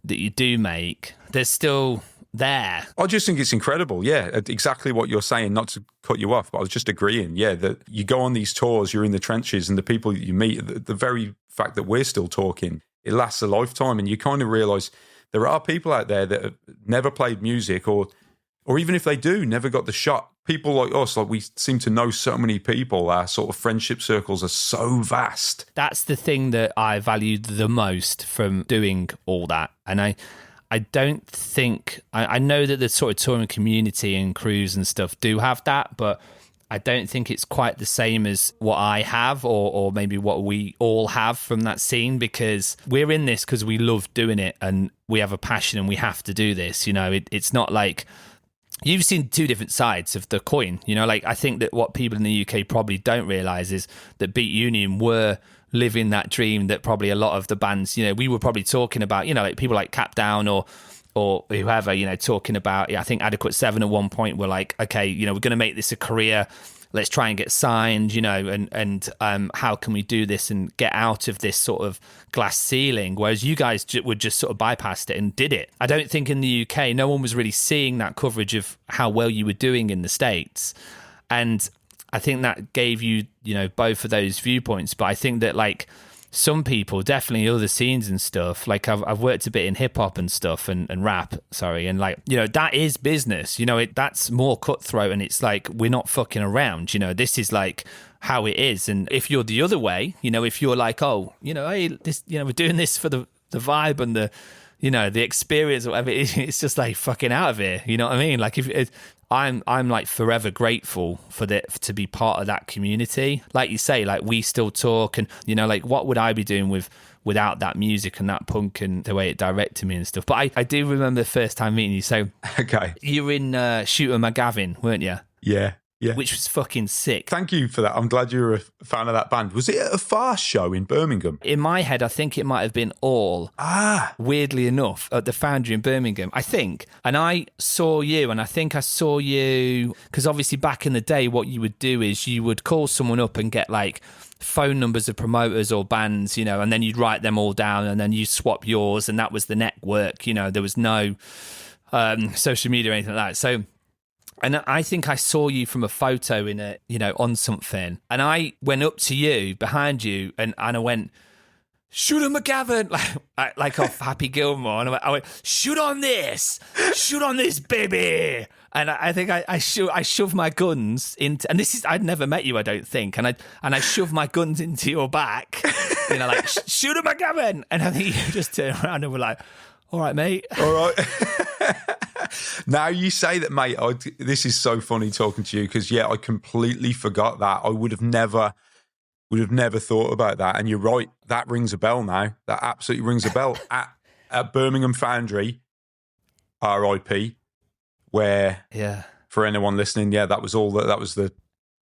that you do make, they're still there. I just think it's incredible. Yeah, exactly what you're saying. Not to cut you off, but I was just agreeing. Yeah, that you go on these tours, you're in the trenches, and the people that you meet, the very fact that we're still talking, it lasts a lifetime, and you kind of realise there are people out there that have never played music, or even if they do, never got the shot. People like us, like we seem to know so many people. Our sort of friendship circles are so vast. That's the thing that I valued the most from doing all that, and I don't think, I know that the sort of touring community and crews and stuff do have that, but I don't think it's quite the same as what I have, or maybe what we all have from that scene, because we're in this because we love doing it and we have a passion and we have to do this. It's not like, you've seen two different sides of the coin. Like I think that what people in the UK probably don't realise is that Beat Union were living that dream that probably a lot of the bands, we were probably talking about, like people like Cap Down or whoever, talking about, I think Adequate 7 at one point were like, okay, we're going to make this a career. Let's try and get signed, and how can we do this and get out of this sort of glass ceiling? Whereas you guys would just sort of bypassed it and did it. I don't think in the UK, no one was really seeing that coverage of how well you were doing in the States. And I think that gave you, both of those viewpoints. But I think that like some people, definitely other scenes and stuff, like I've worked a bit in hip hop and stuff and rap, and like, that is business, that's more cutthroat, and it's like, we're not fucking around, this is like how it is. And if you're the other way, if you're like, oh, hey, this, we're doing this for the vibe and the experience or whatever, it's just like fucking out of here. You know what I mean? Like if I'm like forever grateful to be part of that community. Like you say, like we still talk, and like what would I be doing without that music and that punk and the way it directed me and stuff. But I do remember the first time meeting you. So okay, you were in Shooter McGavin, weren't you? Yeah. Which was fucking sick. Thank you for that. I'm glad you were a fan of that band. Was it at a Fast show in Birmingham? In my head, I think it might have been All. Weirdly enough, at the Foundry in Birmingham, I think. And I saw you, and I think I saw you, because obviously back in the day, what you would do is you would call someone up and get like phone numbers of promoters or bands, and then you'd write them all down, and then you swap yours, and that was the network. There was no social media or anything like that. So, and I think I saw you from a photo in on something, and I went up to you behind you, and I went, Shooter McGavin, like off Happy Gilmore. And I went, shoot on this, baby. And I think I shoved my guns into, and this is, I'd never met you, I don't think. And I shoved my guns into your back, like, Shooter McGavin. And I think you just turned around and were like, all right, mate. All right. Now you say that, mate, this is so funny talking to you because, I completely forgot that. I would have never thought about that. And you're right. That rings a bell now. That absolutely rings a bell. At Birmingham Foundry, RIP, where, for anyone listening, that was all that was the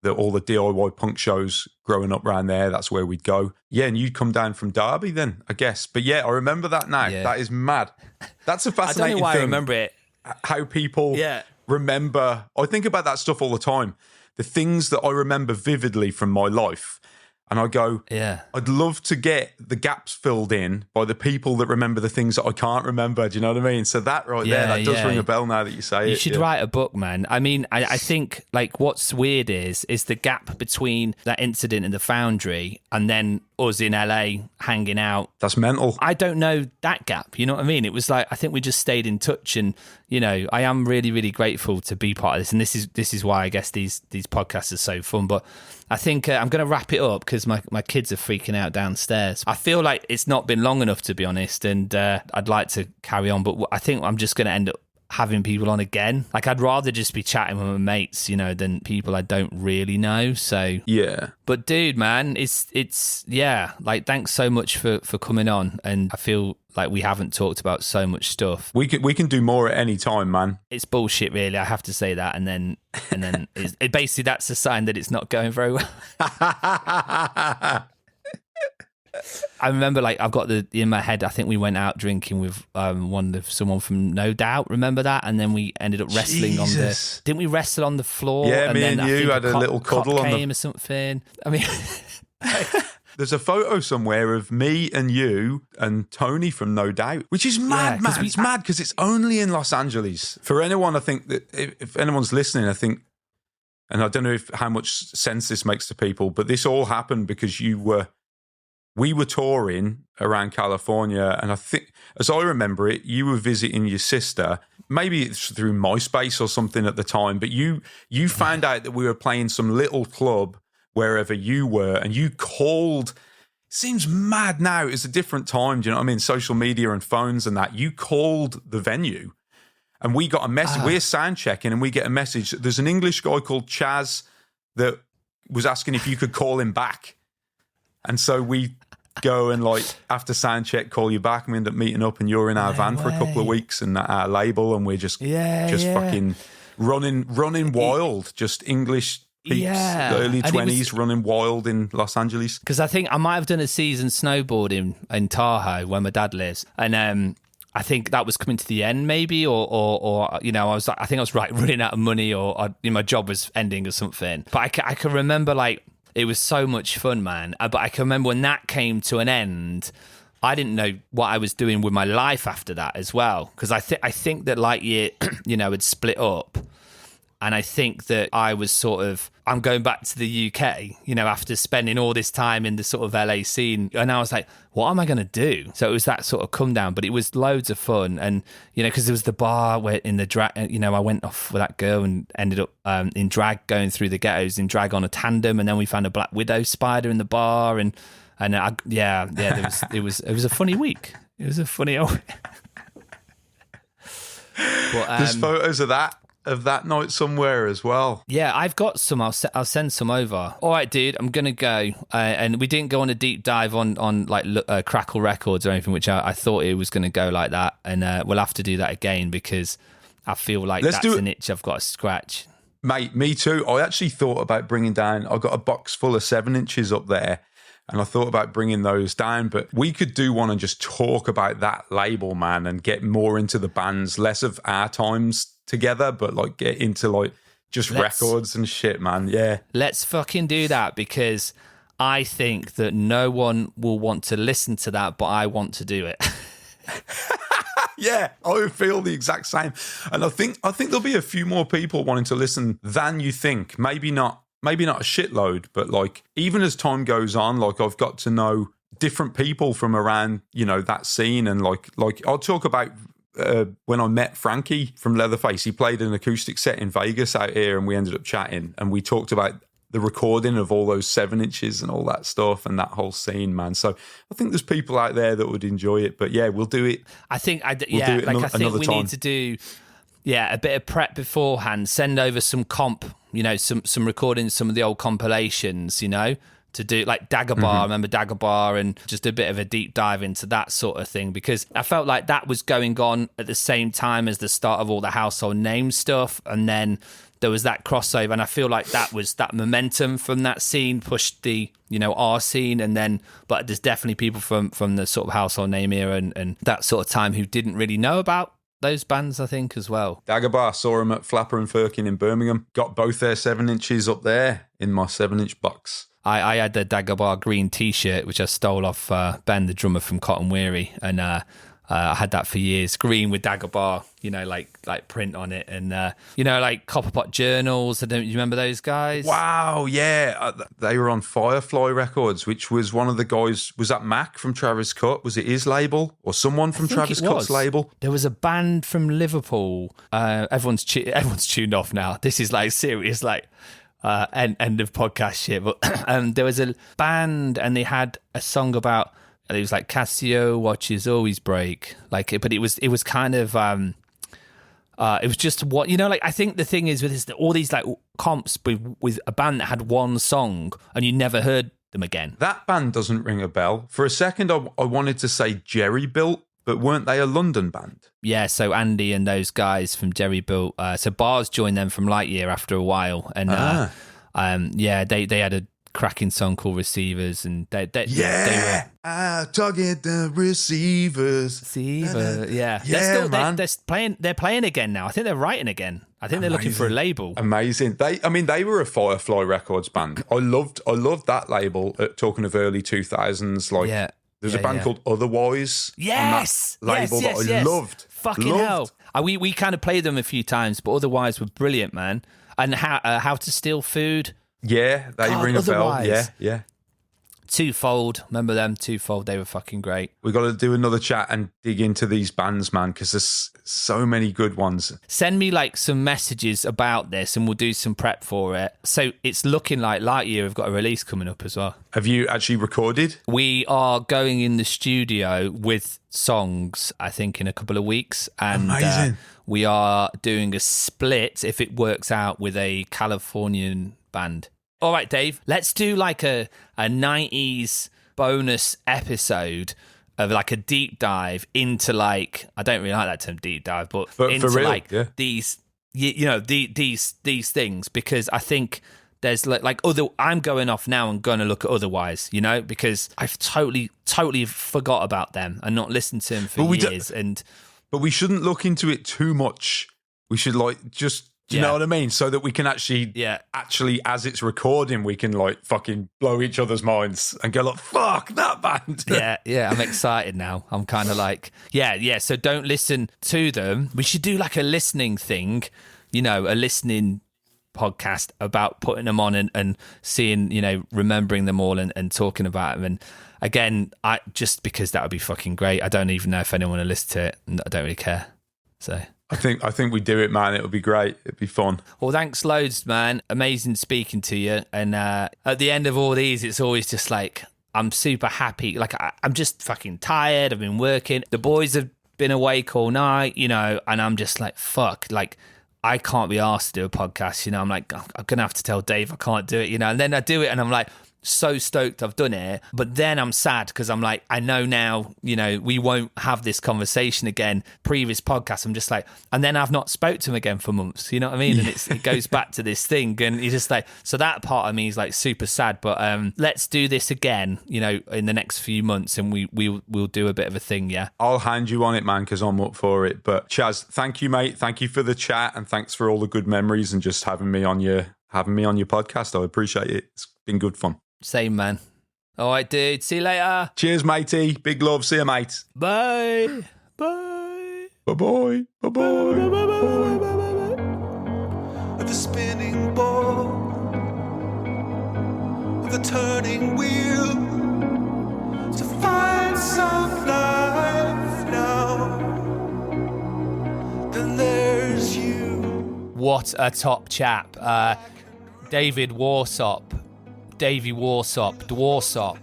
all the DIY punk shows growing up around there. That's where we'd go. Yeah, and you'd come down from Derby then, I guess. But I remember that now. Yeah. That is mad. That's a fascinating thing. I don't know why I remember it. How people remember. I think about that stuff all the time. The things that I remember vividly from my life. And I go, I'd love to get the gaps filled in by the people that remember the things that I can't remember. Do you know what I mean? So that there, that does ring a bell now that you say it. You should write a book, man. I mean, I think like what's weird is the gap between that incident in the Foundry and then us in LA hanging out. That's mental. I don't know that gap. You know what I mean? It was like, I think we just stayed in touch, and I am really, really grateful to be part of this. And this is why I guess these podcasts are so fun. But I think I'm going to wrap it up because my kids are freaking out downstairs. I feel like it's not been long enough, to be honest, and I'd like to carry on, but I think I'm just going to end up having people on again. Like, I'd rather just be chatting with my mates, than people I don't really know. So but dude, man, it's like, thanks so much for coming on, and I feel like we haven't talked about so much stuff. We can do more at any time, man. It's bullshit, really. I have to say that, and then it basically, that's a sign that it's not going very well. I remember, like, I've got in my head, I think we went out drinking with someone from No Doubt. Remember that? And then we ended up wrestling didn't we wrestle on the floor? Yeah, and me then and you had a little cuddle on or something. I mean, there's a photo somewhere of me and you and Tony from No Doubt, which is mad, man. It's mad because it's only in Los Angeles. For anyone, I think that if anyone's listening, I think, and I don't know how much sense this makes to people, but this all happened because we were touring around California, and I think, as I remember it, you were visiting your sister. Maybe it's through MySpace or something at the time, but you found out that we were playing some little club wherever you were, and you called. Seems mad now. It's a different time. Do you know what I mean? Social media and phones and that. You called the venue, and we got a message. We're sound checking, and we get a message. There's an English guy called Chaz that was asking if you could call him back. And so we go and, like, after sound check, call you back, and we end up meeting up, and you're in our van for a couple of weeks, and at our label, and we're just fucking running wild, just English peeps, the early 20s, running wild in Los Angeles. Because I think I might have done a season snowboarding in Tahoe, where my dad lives, and I think that was coming to the end, maybe, or I think I was running out of money, or my job was ending or something. But I can remember, like, it was so much fun, man. But I can remember when that came to an end, I didn't know what I was doing with my life after that as well. Because I think that Lightyear, had split up. And I think that I was I'm going back to the UK, after spending all this time in the sort of LA scene. And I was like, what am I going to do? So it was that sort of come down, but it was loads of fun. And, because there was the bar where in the drag, I went off with that girl and ended up in drag, going through the ghettos in drag on a tandem. And then we found a Black Widow spider in the bar. And it was a funny week. It was a funny old. But, there's photos of that night somewhere as well. Yeah, I've got some. I'll send some over. All right, dude, I'm gonna go. And we didn't go on a deep dive on like Crackle Records or anything, which I thought it was gonna go like that. And we'll have to do that again because I feel like that's an itch I've got to scratch. Mate, me too. I actually thought about bringing down. I got a box full of 7-inches up there, and I thought about bringing those down. But we could do one and just talk about that label, man, and get more into the bands, less of our times together, but like get into like just records and shit, man. Yeah, let's fucking do that, because I think that no one will want to listen to that, but I want to do it. Yeah, I feel the exact same, and I think there'll be a few more people wanting to listen than you think. Maybe not a shitload, but like even as time goes on, like I've got to know different people from around, that scene. And like I'll talk about when I met Frankie from Leatherface. He played an acoustic set in Vegas out here, and we ended up chatting, and we talked about the recording of all those 7 inches and all that stuff and that whole scene, man. So I think there's people out there that would enjoy it. But yeah, we'll do it. I think we need to do a bit of prep beforehand. Send over some comp, some recordings, some of the old compilations, to do like Dagger Bar. I remember Dagger Bar, and just a bit of a deep dive into that sort of thing, because I felt like that was going on at the same time as the start of all the household name stuff, and then there was that crossover, and I feel like that was that momentum from that scene pushed the our scene, and then but there's definitely people from the sort of household name era and that sort of time who didn't really know about those bands, I think, as well. Dagger Bar, saw them at Flapper and Firkin in Birmingham. Got both their 7 inches up there in my 7-inch box. I had the Dagger Bar green T-shirt, which I stole off Ben, the drummer from Cotton Weary, and I had that for years. Green with Dagger Bar, like print on it, and like Copperpot Journals. You remember those guys? Wow, yeah, they were on Firefly Records, which was one of the guys. Was that Mac from Travis Scott? Was it his label or someone from Travis Scott's label? There was a band from Liverpool. Everyone's tuned off now. This is like serious, like. End of podcast shit, but there was a band and they had a song about, it was like Casio watches always break, like, but it was kind of it was just what like, I think the thing is with this, all these like comps with a band that had one song and you never heard them again. That band doesn't ring a bell. For a second I wanted to say Jerry Built, but weren't they a London band? Yeah, so Andy and those guys from Jerry Built. So Bars joined them from Lightyear after a while, and they had a cracking song called Receivers, and they were target the receivers. Receiver, yeah, man. They're playing again now. I think they're writing again. I think they're looking for a label. Amazing. They were a Firefly Records band. I loved that label. Talking of early 2000s, like. Yeah. There's a band called Otherwise. Yes, on that label that I loved. Fucking hell! We kind of played them a few times, but Otherwise were brilliant, man. And How to Steal Food. Yeah, they ring a bell. Yeah. Twofold, remember them? Twofold, they were fucking great. We got to do another chat and dig into these bands, man, because there's so many good ones. Send me like some messages about this and we'll do some prep for it. So it's looking like Lightyear have got a release coming up as well. Have you actually recorded? We are going in the studio with songs, I think, in a couple of weeks. And amazing. We are doing a split, if it works out, with a Californian band. All right, Dave, let's do like a 90s bonus episode of like a deep dive into like, I don't really like that term deep dive, but into for real, like these, these things, because I think there's like I'm going off now and going to look at Otherwise, because I've totally forgot about them and not listened to them for years. But we shouldn't look into it too much. We should like just... Do you know what I mean? So that we can actually, as it's recording, we can like fucking blow each other's minds and go like, fuck that band. Yeah. I'm excited now. I'm kind of like, so don't listen to them. We should do like a listening thing, a listening podcast about putting them on and seeing, remembering them all and talking about them. And again, just because that would be fucking great. I don't even know if anyone will listen to it, and I don't really care. So... I think we do it, man. It'll be great. It'll be fun. Well, thanks loads, man. Amazing speaking to you. And at the end of all these, it's always just like, I'm super happy. Like, I'm just fucking tired. I've been working. The boys have been awake all night, and I'm just like, fuck. Like, I can't be asked to do a podcast, I'm like, I'm going to have to tell Dave I can't do it, And then I do it and I'm like, so stoked I've done it, but then I'm sad because I'm like, I know now, we won't have this conversation again. Previous podcast, I'm just like, and then I've not spoke to him again for months, you know what I mean? And it goes back to this thing, and you're just like, so that part of me is like super sad, but let's do this again, in the next few months, and we'll do a bit of a thing. Yeah, I'll hand you on it, man, because I'm up for it. But Chaz, thank you, mate. Thank you for the chat, and thanks for all the good memories and just having me on your podcast. I appreciate it. It's been good fun. Same, man. All right, dude. See you later. Cheers, matey. Big love. See you, mate. Bye. Bye. Bye-bye. Bye-bye. Of the spinning ball, of the turning wheel, to What a top chap. Davey Warsop, Dwarsop,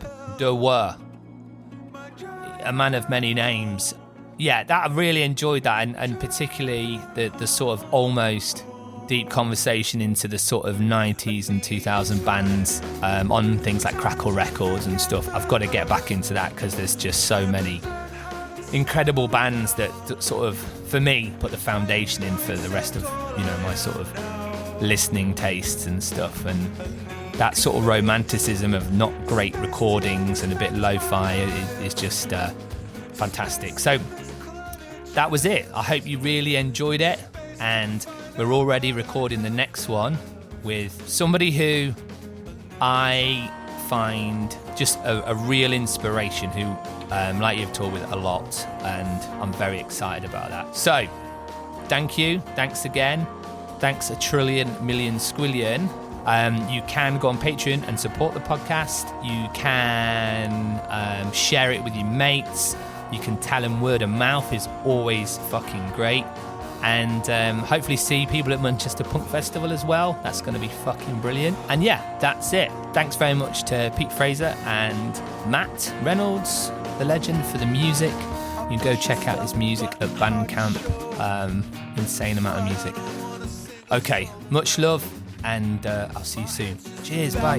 a man of many names. Yeah, that I really enjoyed that, and particularly the sort of almost deep conversation into the sort of 90s and 2000 bands on things like Crackle Records and stuff. I've got to get back into that because there's just so many incredible bands that sort of, for me, put the foundation in for the rest of, you know, my sort of listening tastes and stuff. And that sort of romanticism of not great recordings and a bit lo-fi is just fantastic. So that was it. I hope you really enjoyed it, and we're already recording the next one with somebody who I find just a real inspiration, who like you've toured with a lot, and I'm very excited about that. So thanks again, thanks a trillion million squillion. You can go on Patreon and support the podcast. You can share it with your mates. You can tell them word of mouth is always fucking great. And hopefully see people at Manchester Punk Festival as well. That's going to be fucking brilliant. And yeah, that's it. Thanks very much to Pete Fraser and Matt Reynolds, the legend, for the music. You can go check out his music at Bandcamp. Insane amount of music. Okay, much love, and I'll see you soon. Cheers, bye.